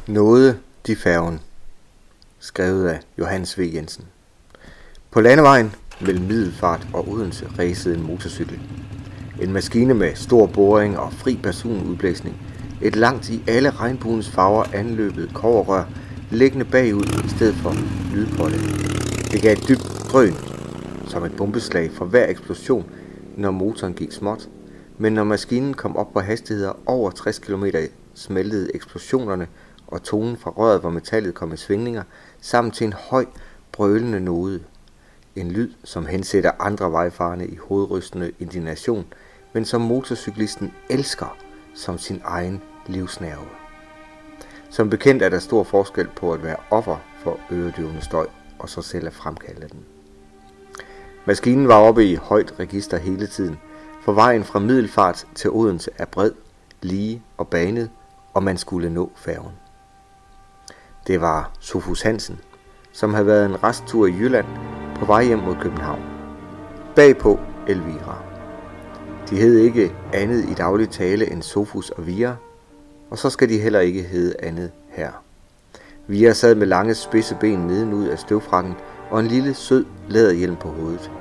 Nåde de færgen. Skrevet af Johannes V. Jensen. På landevejen mellem Middelfart og Odense ræsede en motorcykel. En maskine med stor boring og fri personudblæsning. Et langt i alle regnbuens farver anløbet kobberrør liggende bagud i stedet for lydpålæg. Det gav et dybt drøn, som et bombeslag for hver eksplosion, når motoren gik småt. Men når maskinen kom op på hastigheder over 60 km, smeltede eksplosionerne, og tonen fra røret, hvor metallet kom i svingninger, sammen til en høj, brølende node. En lyd, som hensætter andre vejfarende i hovedrystende indignation, men som motorcyklisten elsker som sin egen livsnerve. Som bekendt er der stor forskel på at være offer for øredøvende støj, og så selv at fremkalde den. Maskinen var oppe i højt register hele tiden, for vejen fra Middelfart til Odense er bred, lige og banet, og man skulle nå færgen. Det var Sophus Hansen, som havde været en resttur i Jylland på vej hjem mod København. Bagpå Elvira. De hed ikke andet i daglig tale end Sophus og Vira, og så skal de heller ikke hedde andet her. Vira sad med lange spidse ben nedenud af støvfrakken og en lille sød læderhjelm på hovedet.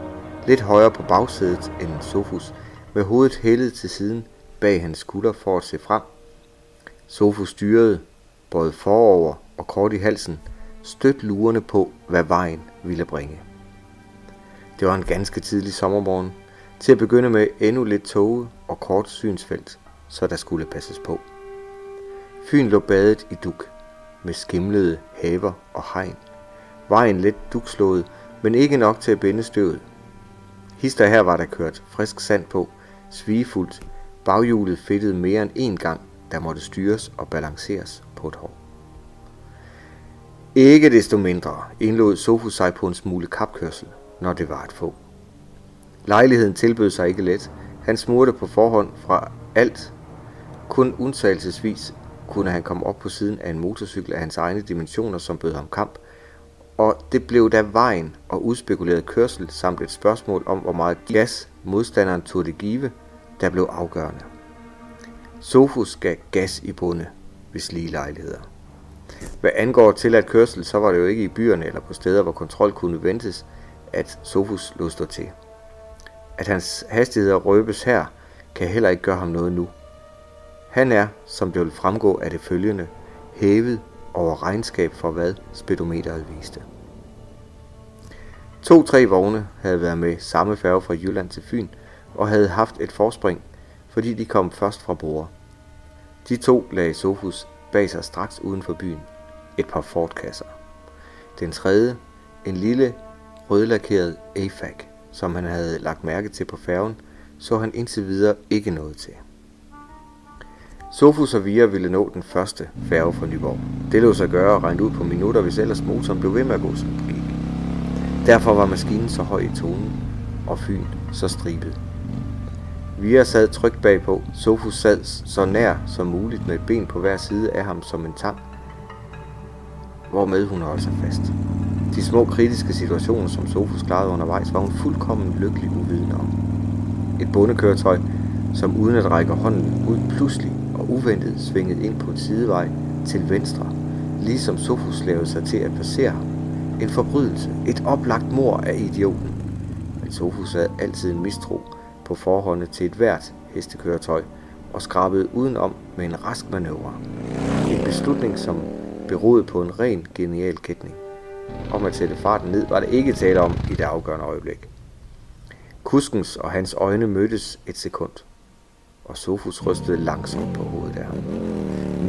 Lidt højere på bagsædet end Sophus, med hovedet hældet til siden bag hans skulder for at se frem. Sophus styrede, både forover og kort i halsen, stødt lurende på, hvad vejen ville bringe. Det var en ganske tidlig sommermorgen, til at begynde med endnu lidt tåge og kort synsfelt, så der skulle passes på. Fyn lå badet i dug, med skimlede haver og hegn. Vejen let dugslået, men ikke nok til at binde støvet. Hister her var der kørt frisk sand på, svigefuldt, baghjulet fedtede mere end én gang, der måtte styres og balanceres på et hår. Ikke desto mindre indlod Sophus sig på en smule kapkørsel, når det var at få. Lejligheden tilbød sig ikke let. Han smurte på forhånd fra alt. Kun undtagelsesvis kunne han komme op på siden af en motorcykel af hans egne dimensioner, som bød ham kamp, og det blev da vejen og udspekuleret kørsel samt et spørgsmål om, hvor meget gas modstanderen turde give, der blev afgørende. Sophus gav gas i bunde ved slige lejligheder. Hvad angår til at kørsel, så var det jo ikke i byerne eller på steder, hvor kontrol kunne ventes, at Sophus lod stå til. At hans hastigheder røbes her, kan heller ikke gøre ham noget nu. Han er, som det vil fremgå af det følgende, hævet over regnskab for hvad speedometeret viste. 2-3 vogne havde været med samme færge fra Jylland til Fyn, og havde haft et forspring, fordi de kom først fra Borre. De to lagde Sophus bag sig straks uden for byen, et par Ford-kasser. Den tredje, en lille rødlakeret AFAC, som han havde lagt mærke til på færgen, så han indtil videre ikke noget til. Sophus og Vira ville nå den første færge fra Nyborg. Det lod sig gøre og regne ud på minutter, hvis ellers motoren blev ved med at gå, som den gik. Derfor var maskinen så høj i tonen, og Fyn så stribet. Vira sad trygt bagpå. Sophus sad så nær som muligt med et ben på hver side af ham som en tang, hvormed hun holdt sig fast. De små kritiske situationer, som Sophus klarede undervejs, var hun fuldkommen lykkelig uvidende om. Et bondekøretøj, som uden at række hånden ud pludselig og uventet svingede ind på en sidevej til venstre, ligesom Sophus lavede sig til at passere ham. En forbrydelse, et oplagt mord af idioten. Men Sophus havde altid en mistro på forhåndet til et hvert hestekøretøj og skrabede udenom med en rask manøvre. En beslutning, som beroede på en ren genial gætning. Om at sætte farten ned var det ikke tale om i det afgørende øjeblik. Kuskens og hans øjne mødtes et sekund, og Sophus rystede langsomt på hovedet af ham.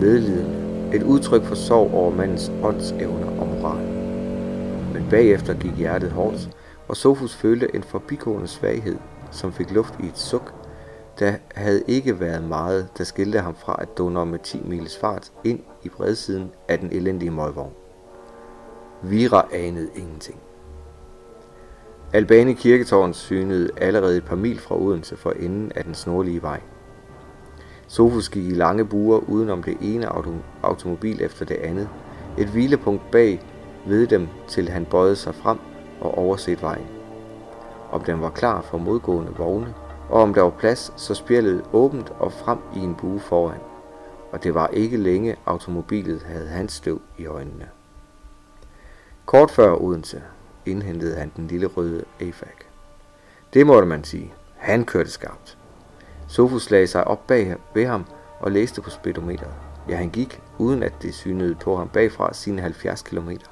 Medliden, et udtryk for sorg over mandens åndsevner og moral. Men bagefter gik hjertet hårdt, og Sophus følte en forbigående svaghed, som fik luft i et suk. Der havde ikke været meget, der skilte ham fra at dundre med 10 miles fart ind i bredsiden af den elendige møgvogn. Vira anede ingenting. Albani kirketårn synede allerede et par mil fra Odense for enden af den snorlige vej. Sophus gik i lange buer udenom det ene automobil efter det andet, et hvilepunkt bag ved dem, til han bøjede sig frem og overset vejen. Om den var klar for modgående vogne, og om der var plads, så spjældede åbent og frem i en bue foran. og det var ikke længe automobilet havde hans støv i øjnene. Kort før Odense indhentede han den lille røde AFAC. Det måtte man sige. Han kørte skarpt. Sofus lagde sig op bag ved ham og læste på speedometeret. Ja, han gik, uden at det synede på ham bagfra, sine 70 kilometer.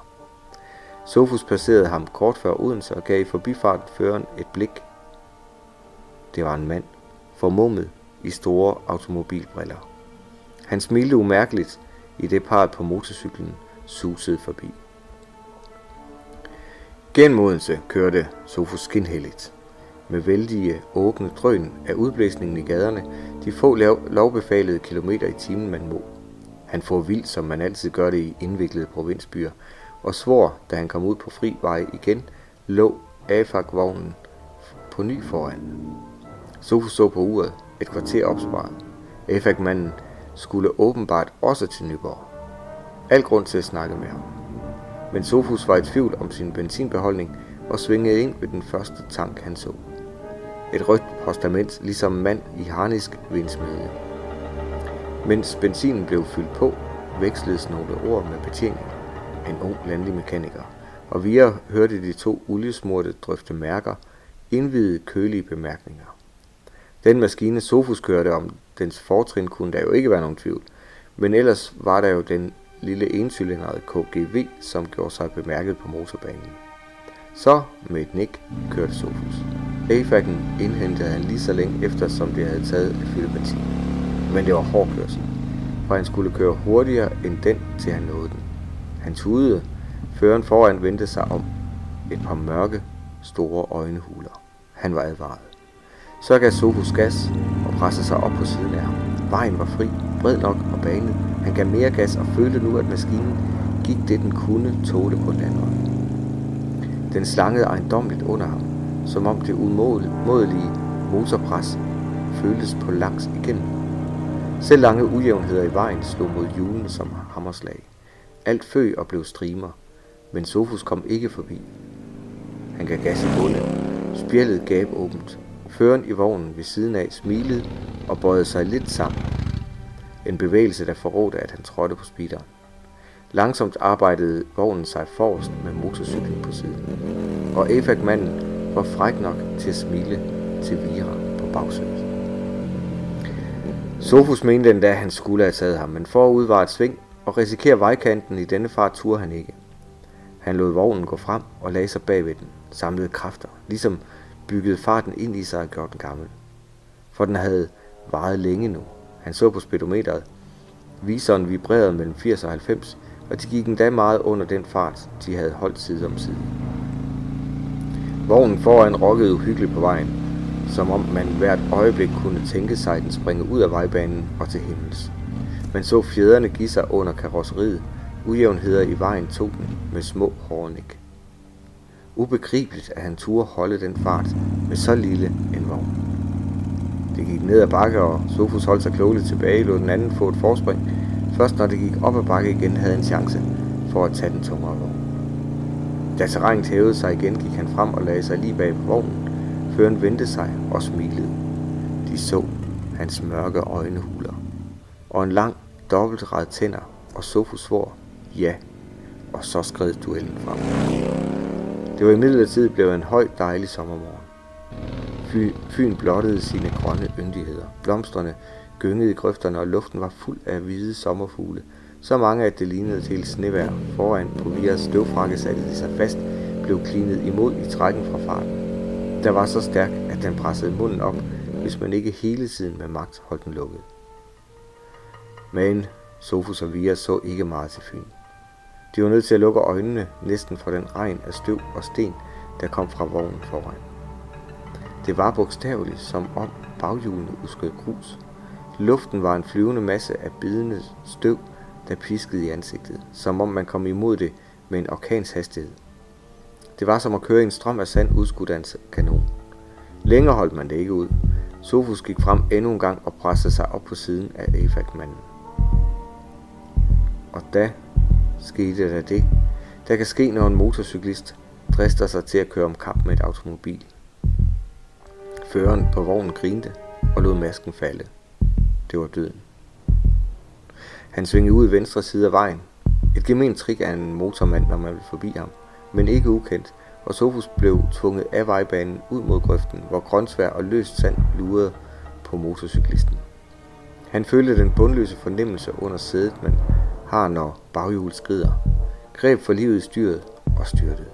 Sofus passerede ham kort før Odense og gav i forbifarten føreren et blik. Det var en mand, formummet i store automobilbriller. Han smilte umærkeligt, i det parret på motorcyklen susede forbi. Gennem Odense kørte Sofus skinhelligt. Med vældige åbne drøn af udblæsningen i gaderne, de få lovbefalede kilometer i timen man må. Han får vildt, som man altid gør det i indviklede provinsbyer, og svor, da han kom ud på fri vej igen, lå AFAC-vognen på ny foran. Sofus så på uret, et kvarter opsparet. AFAC-manden skulle åbenbart også til Nyborg. Al grund til at snakke med ham. Men Sofus var i tvivl om sin benzinbeholdning og svingede ind ved den første tank han så. Et rødt postament, ligesom mand i harnisk ved en smedje. Mens benzinen blev fyldt på, veksledes nogle ord med betjeningen, en ung landlig mekaniker, og vi hørte de to oliesmurte drøfte mærker, indvidede kølige bemærkninger. Den maskine Sofus kørte om dens fortrin kunne der jo ikke være nogen tvivl, men ellers var der jo den lille encylindrede KGV, som gjorde sig bemærket på motorbanen. Så med et nik kørte Sofus. AFAC'en indhentede han lige så længe efter, som det havde taget at fylde benzin. Men det var hård kørsel, for han skulle køre hurtigere end den, til han nåede den. Han tudede. Føreren foran vendte sig om. Et par mørke, store øjnehuler. Han var advaret. Så gav Sofus gas og pressede sig op på siden af ham. Vejen var fri, bred nok og banet. Han gav mere gas og følte nu, at maskinen gik det, den kunne tåle på landvejen. Den slangede ejendommeligt under ham, som om det umådelige motorpres føltes på langs igennem. Selv lange ujævnheder i vejen slog mod hjulene som hammerslag. Alt føg og blev strimer, men Sofus kom ikke forbi. Han gav gas i bunden, spjældet gab åbent. Føreren i vognen ved siden af smilede og bøjede sig lidt sammen. En bevægelse, der forrådte, at han trådte på speederen. Langsomt arbejdede vognen sig forrest med motorcyklen på siden, og AFAC-manden var fræk nok til at smile til Vira på bagsædet. Sofus mente endda, at han skulle have taget ham, men forud var et sving, og risikere vejkanten i denne fart turde han ikke. Han lod vognen gå frem og lagde sig bagved den, samlede kræfter, ligesom byggede farten ind i sig og gjorde den gammel. For den havde varet længe nu. Han så på speedometeret. Viseren vibrerede mellem 80 og 90, og de gik endda meget under den fart, de havde holdt side om side. Vognen foran rokkede uhyggeligt på vejen, som om man hvert øjeblik kunne tænke sig, at den springe ud af vejbanen og til himmels. Man så fjederne give sig under karosseriet. Ujævnheder i vejen tog den med små hårde nik. Ubegribeligt, at han turde holde den fart med så lille en vogn. Det gik ned ad bakke, og Sofus holdt sig klogeligt tilbage, lod den anden få et forspring. Først når det gik op ad bakke igen, havde en chance for at tage den tungere vogn. Da terrænet hævede sig igen, gik han frem og lagde sig lige bag på vognen. Føreren vendte sig og smilede. De så hans mørke øjnehuler og en lang dobbeltrad tænder, og Sofus svor ja, og så skred duellen frem. Det var imidlertid blevet en høj, dejlig sommermorgen. Fyn blottede sine grønne yndigheder. Blomsterne gyngede i grøfterne, og luften var fuld af hvide sommerfugle. Så mange, at det lignede til snevejr. Foran på Viras støvfrakke satte de sig fast, blev klinet imod i trækken fra farten. Der var så stærk, at den pressede munden op, hvis man ikke hele tiden med magt holdt den lukket. Men Sofus og Vira så ikke meget til Fyn. De var nødt til at lukke øjnene næsten for den regn af støv og sten, der kom fra vognen foran. Det var bogstaveligt, som om baghjulene udskød grus. Luften var en flyvende masse af bidende støv, der piskede i ansigtet, som om man kom imod det med en orkans hastighed. Det var som at køre i en strøm af sand udskudt af en kanon. Længere holdt man det ikke ud. Sofus gik frem endnu en gang og pressede sig op på siden af AFAC-manden. Og da skete der det, der kan ske, når en motorcyklist drister sig til at køre om kap med et automobil. Føreren på vognen grinte og lod masken falde. Det var døden. Han svingede ud i venstre side af vejen. Et gement trick af en motormand, når man vil forbi ham, men ikke ukendt, og Sofus blev tvunget af vejbanen ud mod grøften, hvor grønsvær og løst sand lurede på motorcyklisten. Han følte den bundløse fornemmelse under sædet, man har, når baghjulet skrider, greb for livet i styret og styrtede.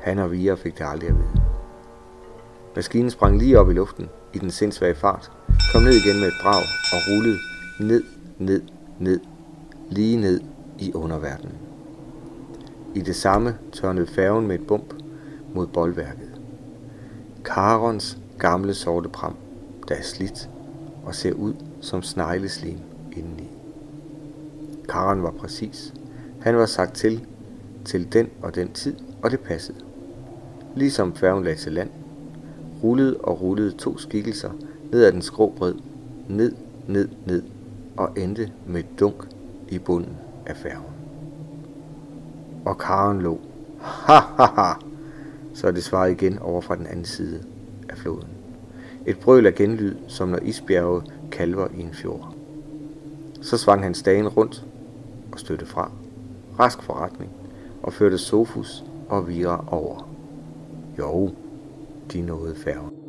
Han og Vira fik det aldrig at vide. Maskinen sprang lige op i luften i den sindssyge fart, kom ned igen med et brag og rullede ned, lige ned i underverdenen. I det samme tørnede færgen med et bump mod bolværket. Karons gamle sorte pram, der er slidt og ser ud som snegleslim indeni. Karon var præcis. Han var sagt til den og den tid, og det passede. Ligesom færgen lagde til land, rullede 2 skikkelser ned ad den skrå bred, ned og endte med et dunk i bunden af færgen. Og Karen lå. Ha ha ha! Så det svarede igen over fra den anden side af floden. Et brøl af genlyd, som når isbjerge kalver i en fjord. Så svang han stagen rundt og støtte fra. Rask forretning og førte Sofus og Vira over. Jo, de nåede færgen.